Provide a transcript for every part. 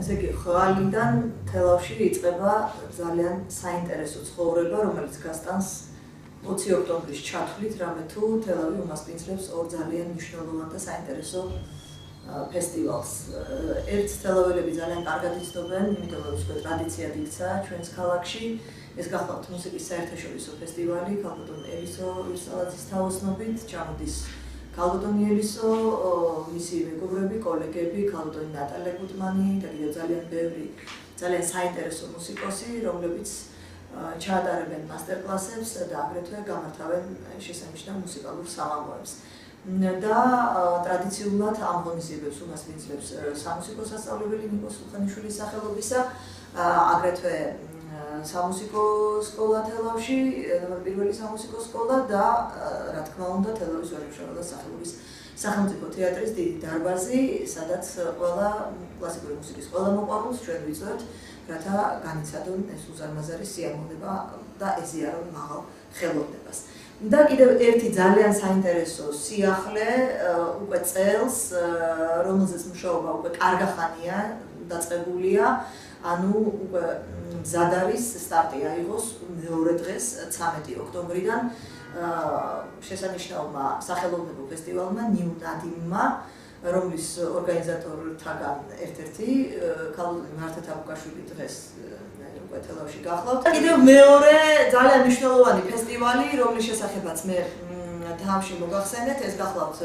ესე იგი, ხვალიდან თელავში იწყება ძალიან საინტერესო ცხოვრება, რომელიც გასტანს 20 ოქტომბრის ჩათვლით, რამე თუ თელავი უმასპინძლებს ორ ძალიან მნიშვნელოვან და საინტერესო ფესტივალს. ერთ თელაველები ძალიან კარგად იცნობენ, იმიტომ რომ უკვე ტრადიციად იქცა ჩვენს ქალაქში. ეს გახლავთ მუსიკის საერთაშორისო ფესტივალი, ქალბატონ ელისო ვირსალაძის თაოსნობით, ჩამოდის ქალბატონი ელისო, მისი მეგობრები, კოლეგები, ქალბატონი ნატალია გუტმანი და კიდევ ძალიან ბევრი, ძალიან საინტერესო მუსიკოსი, რომლებიც ჩაატარებენ მასტერკლასებს და აგრეთვე გამართავენ შესანიშნავ მუსიკალურ საღამოებს. და ტრადიციულად ამღონისებებს უმასპინძლებს სამუსიკო სასწავლებელი ნიკოს სულხანიშვილის სახელობისა, აგრეთვე სამუსიკო სკოლა თელავში, პირველი სამუსიკო სკოლა და რა თქმა უნდა თელავის ვაჟა-ფშაველას სახელობის სახელმწიფო თეატრის დიდი დარბაზი, სადაც ყველა კლასიკური მუსიკის ყველა მოყვარულს ჩვენ ვიწვევთ, რათა განიცადონ ეს უზარმაზარი სიამოვნება და ეზიარონ მაღალ ხელოვნებას. და კიდევ ერთი ძალიან საინტერესო სიახლე უკვე წელს, რომელზეც მუშაობა უკვე კარგახანია დაწყებულია, ანუ უკვე მზად არის სტარტი აიღოს მეორე დღეს 13 ოქტომბრიდან შესანიშნავმა სახელოვნებო ფესტივალმა ნიუ ნადიმმა, რომლის ორგანიზატორთაგან ერთ-ერთი ქალბატონი მართა თაბუკაშვილი დღეს უკვე თელავში გახლავთ. კიდევ მეორე ძალიან მნიშვნელოვანი ფესტივალი, რომლის შესახებაც მე თავში მოგახსენეთ, ეს გახლავთ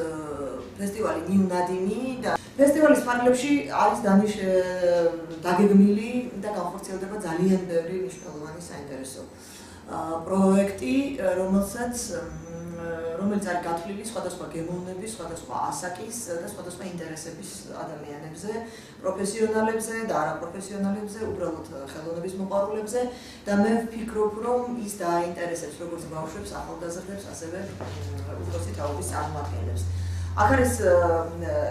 ფესტივალი ნიუ ნადიმი და ფესტივალის ფარგლებში არის დაგეგმილი და განხორციელდება ძალიან ბევრი მნიშვნელოვანი საინტერესო პროექტი, რომელიც არის გათვლილი სხვადასხვა გემოვნების, სხვადასხვა ასაკის და სხვადასხვა ინტერესების ადამიანებზე, პროფესიონალებზე და არაპროფესიონალებზე, უბრალოდ ხელოვნების მოყვარულებზე და მე ვფიქრობ, რომ ის დააინტერესებს როგორც ბავშვებს, ახალგაზრდებს, ასევე უფროსი თაობის წარმომადგენლებს. აქ არის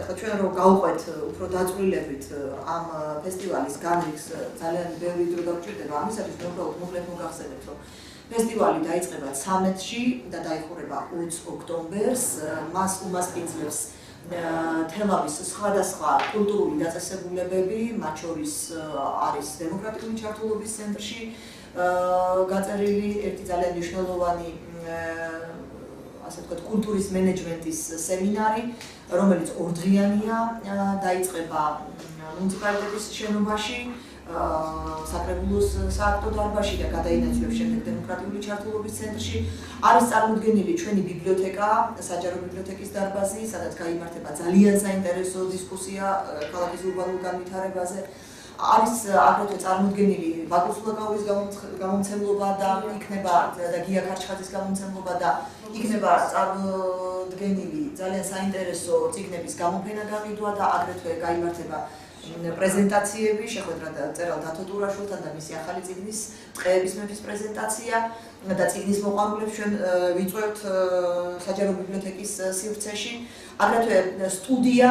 ახლა ჩვენ რომ გავყვეთ უფრო დაწვრილებით ამ ფესტივალის განრიგს ძალიან ბევრი დრო დაგვჭირდება, ამისათვის მე უბრალოდ მოკლედ მოგახსენებთ, რომ ფესტივალი დაიწყება 13-ში და დაიხურება 20 ოქტომბერს. მას უმასპინძლებს თელავის სხვადასხვა კულტურული დაწესებულებები, მათ შორის არის დემოკრატიული ჩართულობის ცენტრში გაწერილი ერთი ძალიან მნიშვნელოვანი ასე ვთქვათ, კულტურის მენეჯმენტის სემინარი, რომელიც ორდღიანია, დაიწყება მუნიციპალიტეტის შენობაში, საკრებულოს სააქტო დარბაზში და გადაინაცვლებს შემდეგ დემოკრატიული ჩართულობის ცენტრში. არის წარმოდგენილი ჩვენი ბიბლიოთეკა, საჯარო ბიბლიოთეკის დარბაზი, სადაც გაიმართება ძალიან საინტერესო დისკუსია ქალაქის ურბანულ განვითარებაზე. არის აგრეთვე წარმოდგენილი ბაკუს ლაკაურის გამომცემლობა და იქნება და გია ქარჩხაძის გამომცემლობა და იქნება წარმოდგენილი ძალიან საინტერესო წიგნების გამოფენა გაყიდვა და აგრეთვე გაიმართება პრეზენტაციები, შეხვედრა წერალ დათო ტურაშვილთან და მისი ახალი წიგნის ტყეების მეფის პრეზენტაცია და წიგნის მოყვარულებს ჩვენ ვიწვევთ საჯარო ბიბლიოთეკის სივრცეში. აგრეთვე სტუდია,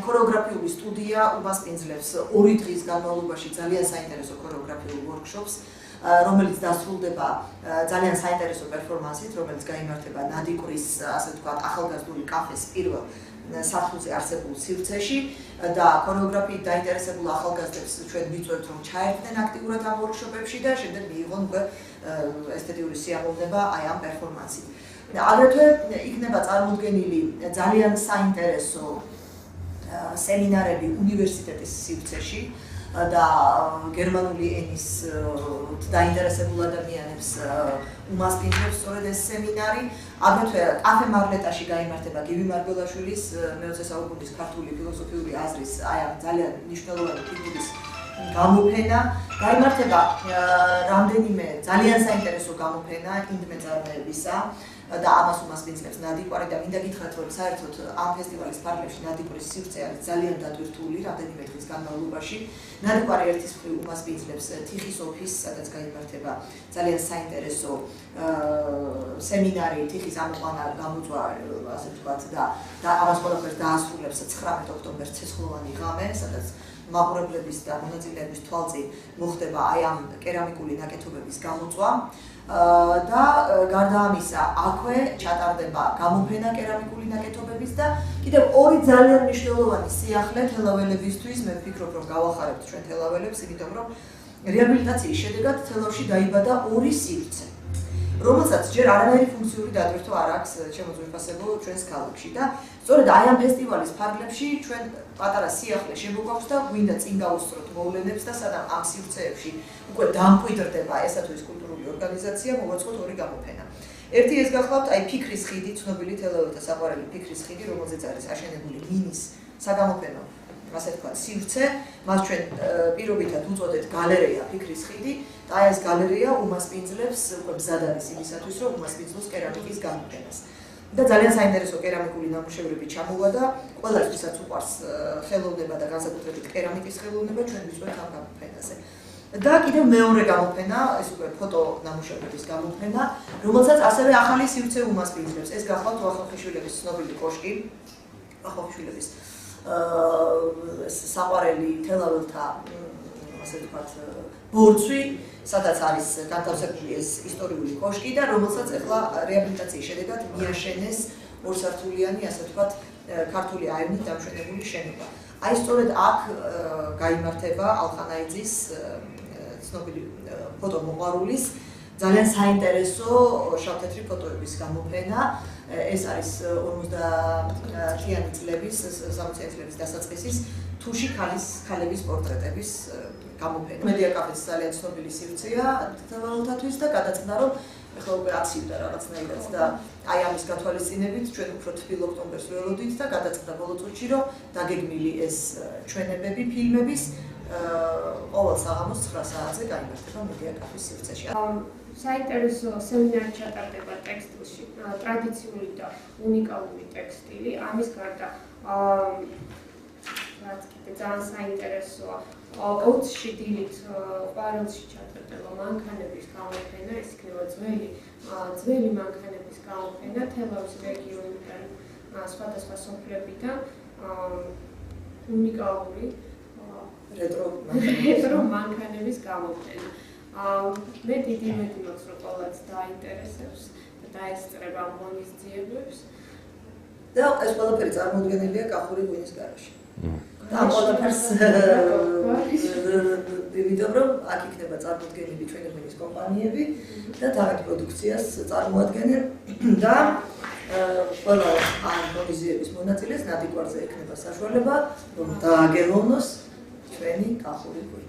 ქორეოგრაფიული სტუდია უმასპინძლებს 2 დღის განმავლობაში ძალიან საინტერესო ქორეოგრაფიულ ვორქშოპს, რომელიც დასრულდება ძალიან საინტერესო პერფორმანსით, რომელიც გაიმართება ნადიკვრის, ასე ვთქვათ, ახალგაზრდული კაფეს პირველ სართულზე არსებულ სივრცეში და ქორეოგრაფიით დაინტერესებულ ახალგაზრდებს ჩვენ ვიწვევთ, რომ ჩაერთდნენ აქტიურად ამ ვორქშოპებში და შემდეგ მიიღონ უკვე ესთეტიური სიამოვნება აი ამ პერფორმანსით. აგრეთვე იქნება წარმოდგენილი ძალიან საინტერესო სემინარები უნივერსიტეტის სივრცეში და გერმანული ენის დაინტერესებულ ადამიანებს უმასპინძლებს სწორედ ეს სემინარი. აგრეთვე კაფე მარლეტაში გაიმართება გივი მარგველაშვილის მე-20 საუკუნის ქართული ფილოსოფიური აზრის აი ამ ძალიან მნიშვნელოვანი ფიგურის გამოფენა. გაიმართება რამდენიმე ძალიან საინტერესო გამოფენა ინდმეწარმეებისა და ამას უმასპინძლებს ნადიკვარი და მინდა გითხრათ, რომ საერთოდ ამ ფესტივალის ფარგლებში ნადიკვრის სივრცე არის ძალიან დატვირთული რამდენიმე დღის განმავლობაში. ნადიკვარი ერთის მხრივ უმასპინძლებს თიხის ოფისს, სადაც გაიმართება ძალიან საინტერესო სემინარი თიხის ამოყვანა გამოწვა, ასე ვთქვათ და ამას ყველაფერს დაასრულებს 19 ოქტომბერს ცეცხლოვანი ღამე, სადაც მაყურებლების და მონაწილეების თვალწინ მოხდება აი ამ კერამიკული ნაკეთობების გამოწვა. და გარდა ამისა, აქვე ჩატარდება გამოფენა კერამიკული ნაკეთობების და კიდევ ორი ძალიან მნიშვნელოვანი სიახლე თელაველებისთვის, მე ვფიქრობ, რომ გავახარებთ ჩვენ თელაველებს, იმიტომ რომ რეაბილიტაციის შედეგად თელავში დაიბადა ორი სივრცე, რომელსაც ჯერ არანაირი ფუნქციური დატვირთვა არ აქვს შემოწმებასებო ჩვენს ქალაქში და სწორედ აი ამ ფესტივალის ფარგლებში ჩვენ პატარა სიახლე შემოგვაქვს და გვინდა წინ გავუსწროთ მოვლენებს და სადამ ამ სივრცეებში უკვე დამკვიდრდება ესა თუ ის კულტურული ორგანიზაცია, მოვაწყოთ ორი გამოფენა. ერთი ეს გახლავთ აი ფიქრის ხიდი, ცნობილი თელაველთა საყვარელი ფიქრის ხიდი, რომელზეც არის აშენებული მინის საგამოფენო ასე ვთქვათ, სივრცე, მას ჩვენ პირობითად უწოდეთ გალერეა ფიქრის ხიდი და აი ეს გალერეა უმასპინძლებს უკვე მზად არის იმისათვის, რომ უმასპინძლოს კერამიკის გამოფენას. და ძალიან საინტერესო კერამიკული ნამუშევრები ჩამოვა და ყველას ვისაც უყვარს ხელოვნება და განსაკუთრებით კერამიკის ხელოვნება, ჩვენ ვიწვევთ ამ გამოფენაზე. და კიდევ მეორე გამოფენა, ეს უკვე ფოტო ნამუშევრების გამოფენა, რომელსაც ასევე ახალი სივრცე უმასპინძლებს. ეს გახლავთ ვახოხიშვილების ცნობილი კოშკი, ვახოხიშვილების საყვარელი თელაველთა ასე ვთქვათ ბორცვი, სადაც არის განთავსებული ეს ისტორიული კოშკი და რომელსაც ახლა რეაბილიტაციის შედეგად მიაშენეს ორსართულიანი, ასე ვთქვათ, ქართული აივნით დამშვენებული შენობა. აი სწორედ აქ გაიმართება ალხანაიძის ცნობილი ფოტომოყვარულის ძალიან საინტერესო შავთეთრი ფოტოების გამოფენა. ეს არის 50-იანი წლების, 60-იანი წლების დასაწყისის თუში ქალების პორტრეტების გამოფენა. მედია კაფეც ძალიან ცნობილი სივრცეა თელაველთათვის და გადაწყდა, რომ ეხლა უკვე აცივდა რაღაცნაირად და აი ამის გათვალისწინებით ჩვენ უფრო თბილ ოქტომბერს ველოდით და გადაწყდა ბოლო წუთში, რომ დაგეგმილი ეს ჩვენებები ფილმების ყოველ საღამოს 9 საათზე გაიმართება მედია კაფის სივრცეში. საინტერესო სემინარი ჩატარდება ტექსტილში, ტრადიციული და უნიკალური ტექსტილი. ამის გარდა რაც კიდე ძალიან საინტერესოა, ოცში დილით ყვარელში ჩატარდება მანქანების გამოფენა, ეს იქნება ძველი მანქანების გამოფენა თელავის რეგიონიდან, სხვადასხვა სოფლებიდან, უნიკალური რეტრო მანქანების გამოფენა. მე დიდი იმედი მაქვს, რომ ყველას დაინტერესებს და დაესწრება ამ ღონისძიებებს. და ეს ყველაფერი წარმოუდგენელია კახური ღვინის garaში. და ამ ყველაფერს იმიტომ რომ აქ იქნება წარმოუდგენელი ჩვენი ღვინის კომპანიები და თავად პროდუქციას წარმოადგენენ და ყველა ამ ღონისძიების მონაწილეს ნადიგვარზე ექნება საშუალება, რომ დააგეროვნოს ჩვენი კახური ღვინი.